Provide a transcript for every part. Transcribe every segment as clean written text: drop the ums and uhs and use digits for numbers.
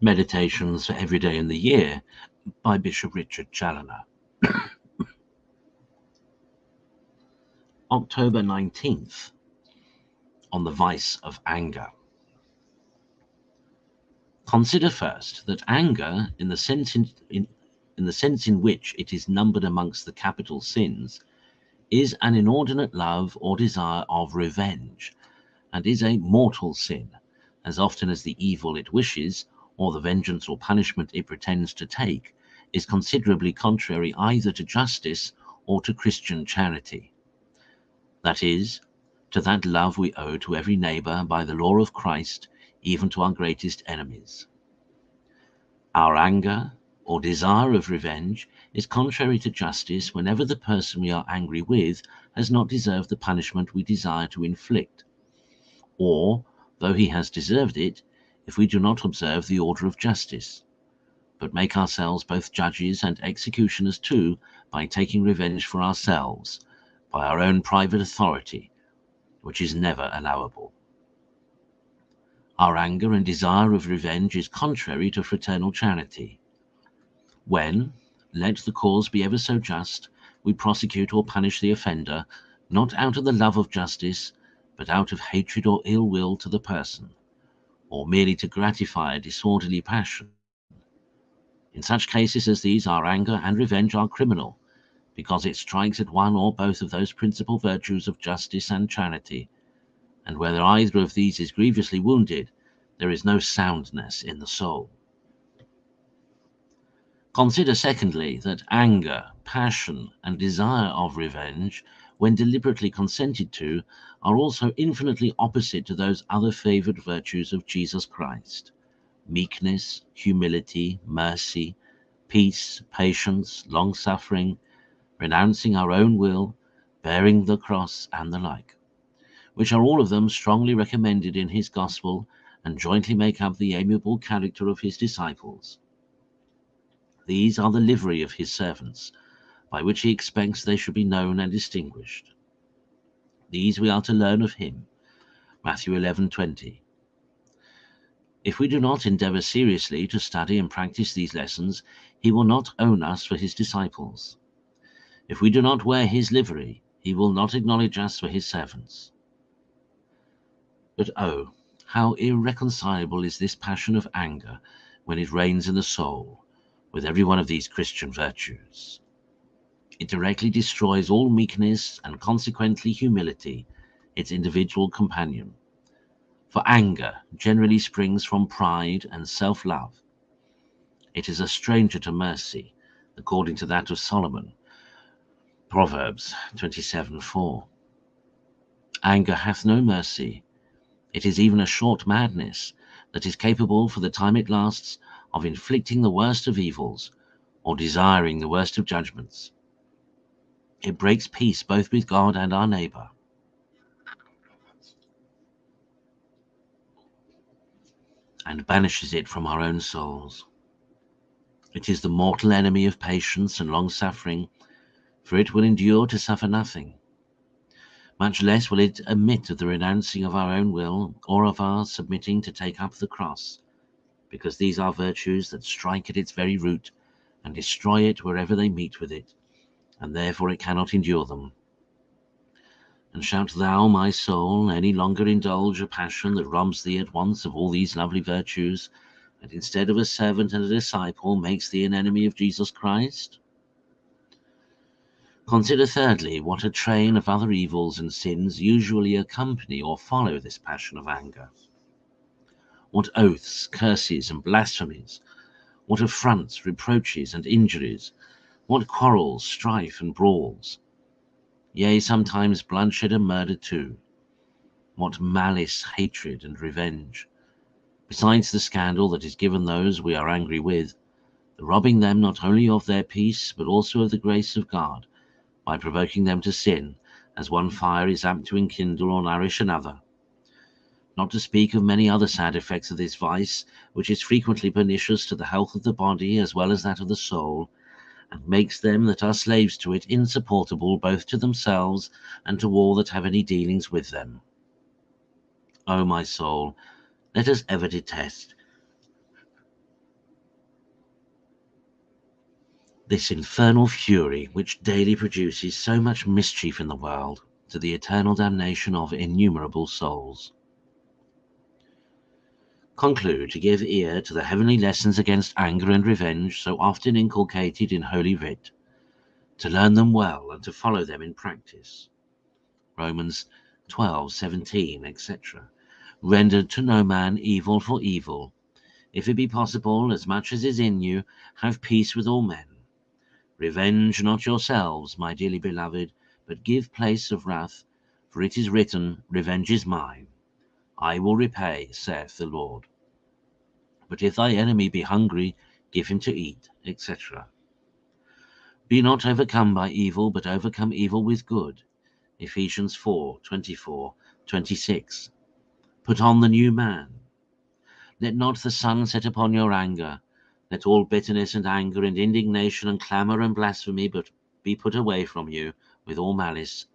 Meditations for Every Day in the Year by Bishop Richard Challoner. October 19th, on the vice of anger. Consider first that anger, in the sense in which it is numbered amongst the capital sins, is an inordinate love or desire of revenge, and is a mortal sin, as often as the evil it wishes, or the vengeance or punishment it pretends to take, is considerably contrary either to justice or to Christian charity. That is, to that love we owe to every neighbour by the law of Christ, even to our greatest enemies. Our anger or desire of revenge is contrary to justice whenever the person we are angry with has not deserved the punishment we desire to inflict, or, though he has deserved it, if we do not observe the order of justice, but make ourselves both judges and executioners too by taking revenge for ourselves, by our own private authority, which is never allowable. Our anger and desire of revenge is contrary to fraternal charity. When, let the cause be ever so just, we prosecute or punish the offender, not out of the love of justice, but out of hatred or ill will to the person, or merely to gratify a disorderly passion. In such cases as these, our anger and revenge are criminal, because it strikes at one or both of those principal virtues of justice and charity, and whether either of these is grievously wounded, there is no soundness in the soul. Consider, secondly, that anger, passion, and desire of revenge, when deliberately consented to, are also infinitely opposite to those other favoured virtues of Jesus Christ: meekness, humility, mercy, peace, patience, long-suffering, renouncing our own will, bearing the cross, and the like, which are all of them strongly recommended in his gospel and jointly make up the amiable character of his disciples. These are the livery of his servants, by which he expects they should be known and distinguished. These we are to learn of him. Matthew 11:20. If we do not endeavour seriously to study and practice these lessons, he will not own us for his disciples. If we do not wear his livery, he will not acknowledge us for his servants. But oh, how irreconcilable is this passion of anger when it reigns in the soul, with every one of these Christian virtues. It directly destroys all meekness and consequently humility, its individual companion. For anger generally springs from pride and self-love. It is a stranger to mercy, according to that of Solomon, Proverbs 27:4. Anger hath no mercy. It is even a short madness that is capable, for the time it lasts, of inflicting the worst of evils, or desiring the worst of judgments. It breaks peace both with God and our neighbour. And banishes it from our own souls. It is the mortal enemy of patience and long-suffering, for it will endure to suffer nothing. Much less will it admit of the renouncing of our own will, or of our submitting to take up the cross, because these are virtues that strike at its very root and destroy it wherever they meet with it, and therefore it cannot endure them. And shalt thou, my soul, any longer indulge a passion that robs thee at once of all these lovely virtues, and instead of a servant and a disciple makes thee an enemy of Jesus Christ? Consider thirdly what a train of other evils and sins usually accompany or follow this passion of anger. What oaths, curses, and blasphemies, what affronts, reproaches, and injuries, what quarrels, strife, and brawls, yea, sometimes bloodshed and murder too, what malice, hatred, and revenge, besides the scandal that is given those we are angry with, the robbing them not only of their peace, but also of the grace of God, by provoking them to sin, as one fire is apt to enkindle or nourish another. Not to speak of many other sad effects of this vice, which is frequently pernicious to the health of the body as well as that of the soul, and makes them that are slaves to it insupportable both to themselves and to all that have any dealings with them. O my soul, let us ever detest this infernal fury which daily produces so much mischief in the world, to the eternal damnation of innumerable souls. Conclude to give ear to the heavenly lessons against anger and revenge so often inculcated in Holy Writ, to learn them well and to follow them in practice. Romans 12:17, etc. Render to no man evil for evil. If it be possible, as much as is in you, have peace with all men. Revenge not yourselves, my dearly beloved, but give place of wrath, for it is written, Revenge is mine, I will repay, saith the Lord. But if thy enemy be hungry, give him to eat, etc. Be not overcome by evil, but overcome evil with good. Ephesians 4:24, 26. Put on the new man. Let not the sun set upon your anger. Let all bitterness and anger and indignation and clamour and blasphemy but be put away from you with all malice,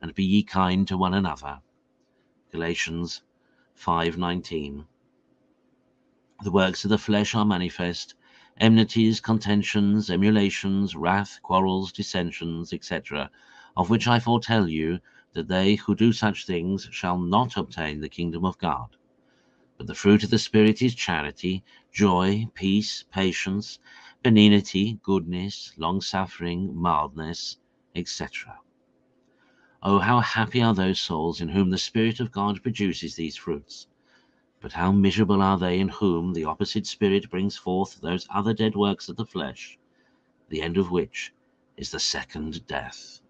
and be ye kind to one another. Galatians 5:19. The works of the flesh are manifest, enmities, contentions, emulations, wrath, quarrels, dissensions, etc., of which I foretell you that they who do such things shall not obtain the kingdom of God. But the fruit of the Spirit is charity, joy, peace, patience, benignity, goodness, long-suffering, mildness, etc. Oh, how happy are those souls in whom the Spirit of God produces these fruits! But how miserable are they in whom the opposite Spirit brings forth those other dead works of the flesh, the end of which is the second death.